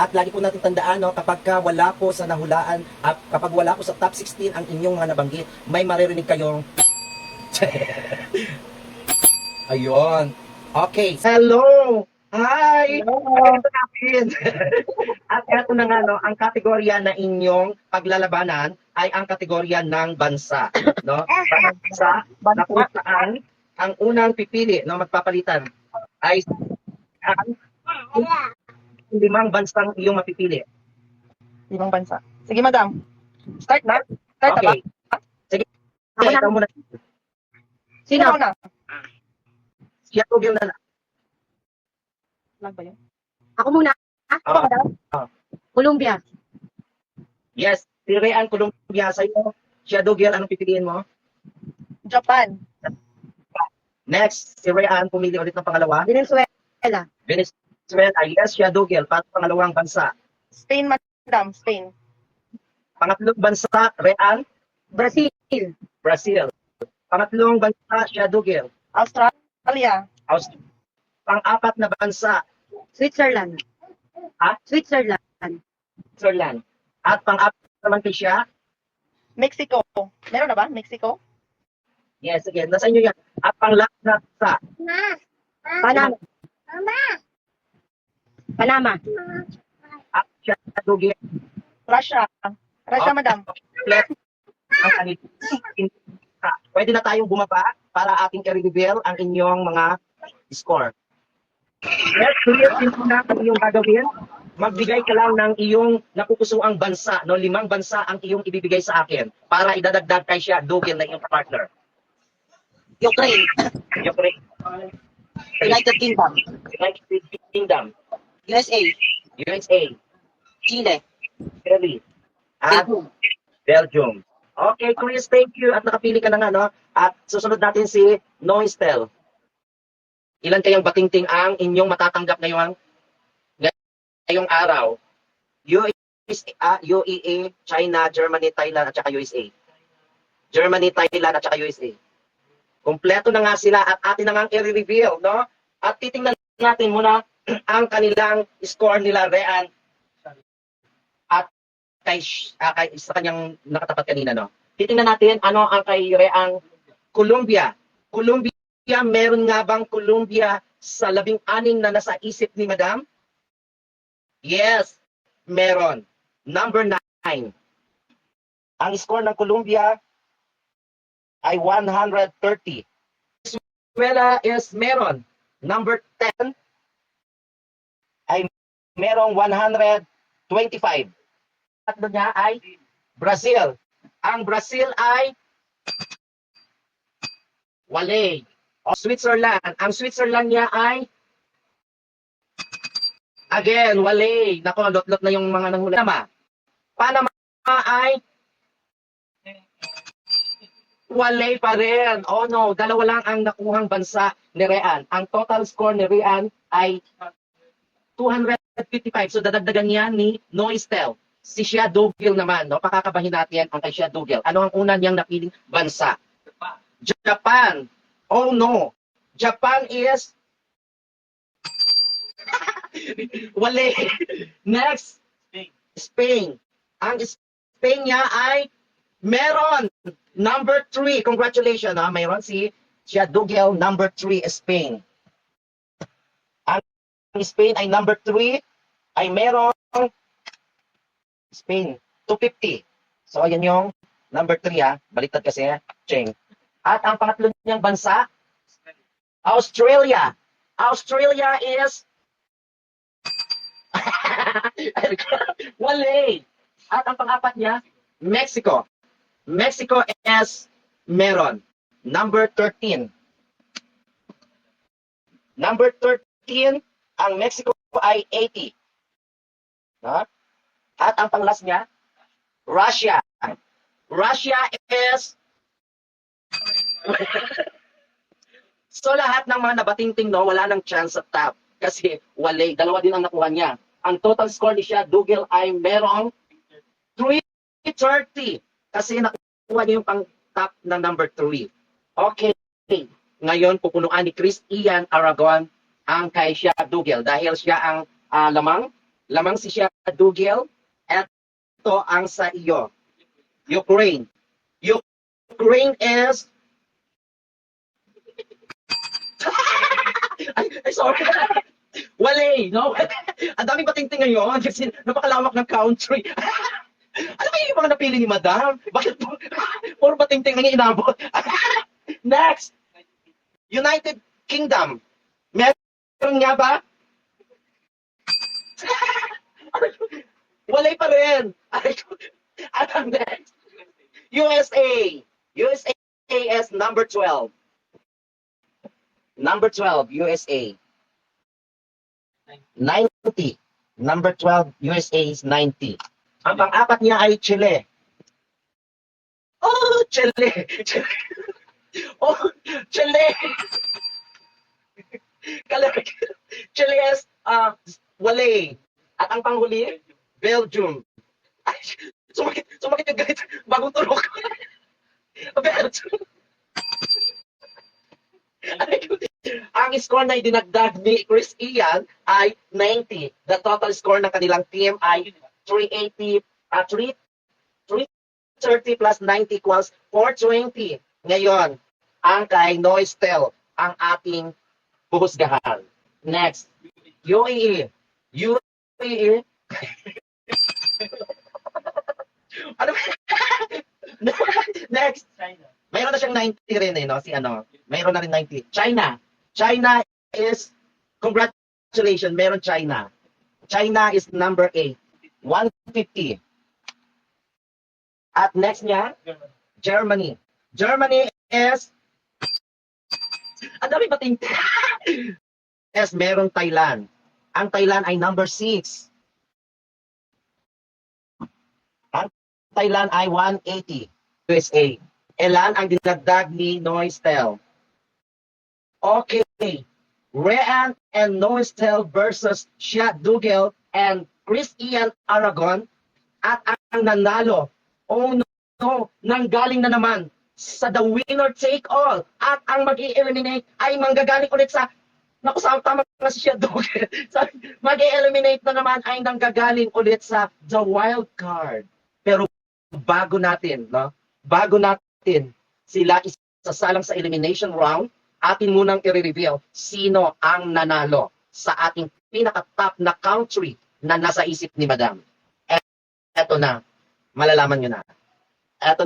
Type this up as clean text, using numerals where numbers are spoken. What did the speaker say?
At lagi po natin tandaan, no, kapag wala po sa nahulaan, at kapag wala po sa top 16 ang inyong mga nabanggit, may maririnig kayong ayun. Okay. Hello! Hi! Hello. Ito natin. At ito na nga, no, ang kategorya na inyong paglalabanan ay ang kategorya ng bansa. No? Bansa na kung saan ang unang pipili, no, magpapalitan ay ang 5 bansang iyong mapipili. 5 bansa. Sige, madam. Start na? Start na ba? Okay. Sige, Ako na. ikaw muna. Sino na? Siya Google na lang. Lag ba yun? Ako muna. Ako, madam. Colombia. Yes, si Rean Colombia sa'yo. Siya Google, anong pipiliin mo? Japan. Next, si Rean, pumili ulit ng pangalawa. Venezuela. Venezuela, yes, siya Google, para sa pangalawang bansa. Spain, madam. Spain. Pangatlong bansa, Rean, Brazil. Brazil. Pangatlong bansa, siya Google. Australia. Pang-apat na bansa, Switzerland. Ha? Switzerland. Switzerland. At pang-apat naman kay siya, Mexico. Meron na ba? Mexico? yes, again, nasa inyo yan. At pang-last na bansa, Panama. Panama. at siya Google. Russia. Russia, madam. Complete ang kanilang. Pwede na tayong bumaba para ating i-reveal ang inyong mga score. Let's clear din muna ang iyong gagawin. Magbigay ka lang ng iyong napupusuang bansa. No? 5 bansa ang iyong ibibigay sa akin para idadagdag kay siya Google na iyong partner. Ukraine, Ukraine, United Kingdom, United Kingdom, USA, USA, Chile, Italy, at Belgium. Belgium. Okay, Chris, thank you. At nakapili ka na nga, no? At susunod natin si Noistel. Ilan kayang batingting ang inyong matatanggap ngayong araw? UEA, China, Germany, Thailand, at saka USA. Germany, Thailand, at saka USA. Kompleto na nga sila at atin na nga i-reveal, no? At titingnan natin muna ang kanilang score nila, Rean, at kay sa kanyang nakatapat kanina, no? Titingnan natin ano ang kay Rean Colombia. Colombia, meron nga bang Colombia sa 16 na nasa isip ni Madam? Yes, meron. Number 9. Ang score ng Colombia ay 130. Venezuela is meron. Number 10 ay merong 125. Tatlo niya ay Brazil. Ang Brazil ay wale. O Switzerland. Ang Switzerland niya ay again, wale. Nako, lot-lot na yung mga nanghula. Panama ay wale pa rin. Oh no, dalawa lang ang nakuhang bansa ni Rean. Ang total score ni Rean ay 255. So dadagdagan niya ni Noistel. Si Shia Dugil naman, no? Pakakabahin natin ang kay Shia Dugil. Ano ang una niyang napiling bansa? Japan. Oh no. Japan is wale. Next, Spain. Ang Spain niya ay meron. Number 3. Congratulations. Ha? Mayroon si Shia Dugil, number 3, Spain. Ang Spain ay number 3 ay meron Spain, 250. So, ayan yung number 3, ha. Baliktad kasi, Cheng. At ang pangatlo niyang bansa, Australia. Australia is wale. At ang pang-apat niya, Mexico. Mexico is meron. Number 13. Number 13, ang Mexico ay 80. No? At ang panglas niya, Russia. Russia is so lahat ng mga nabatingting, no, wala nang chance sa top kasi wale, dalawa din ang nakuha niya. Ang total score ni siya, Dugil, ay merong 330 kasi nakuha niya yung pang top na number 3. Okay. Ngayon, pupunuan ni Chris Ian Aragon ang kay siya Dugil dahil siya ang lamang lamang si siya Dugel. Ito ang sa iyo. Ukraine. Ukraine is ay, sorry. Wale, no? Ang daming patingting ngayon kasi napakalawak ng country. Ano ba yung mga napili ni Madam? Bakit puro patingting ang inabot? Next! United Kingdom. Meron nga ba? Walay pa rin. Anong next? USA. USA is number 12. Number 12, USA. 90. Number 12, USA is 90. Ang pang-apat niya ay Chile. Oh, Chile. Oh, Chile. Chile is wale. At ang panghuli, Belgium. Ay, sumakit yung galit. Bagong tulog. Belgium. Ang score na idinagdag ni Chris Ian ay 90. The total score ng kanilang team ay 380, 330 plus 90 equals 420. Ngayon, ang kay Noistel, ang ating puhusgahan. Next, UAE. UAE. Ano ba? Next. Mayroon na siyang 90 rin no? Si ano? Mayroon na rin 90. China. China is, congratulations, meron China. China is number 8. 150. At next niya, Germany. Germany is, ang dami bating. Yes, meron Thailand. Ang Thailand ay number 6. Ang Thailand ay 180. USA. Ilan ang dinagdag ni Noistel? Okay. Ryan and Noistel versus Shia Dugel and Chris Ian Aragon. At ang nanalo, oh no, nanggaling na naman sa the winner take all. At ang mag-i-eliminate ay manggagaling ulit sa, naku, tama na si Shia Dugel. Mag-i-eliminate na naman ay nanggagaling ulit sa the wild card. Pero bago natin sila isasalang sa elimination round, atin munang i-reveal sino ang nanalo sa ating pinaka-top na country na nasa isip ni Madam. Eto na, malalaman nyo na. Eto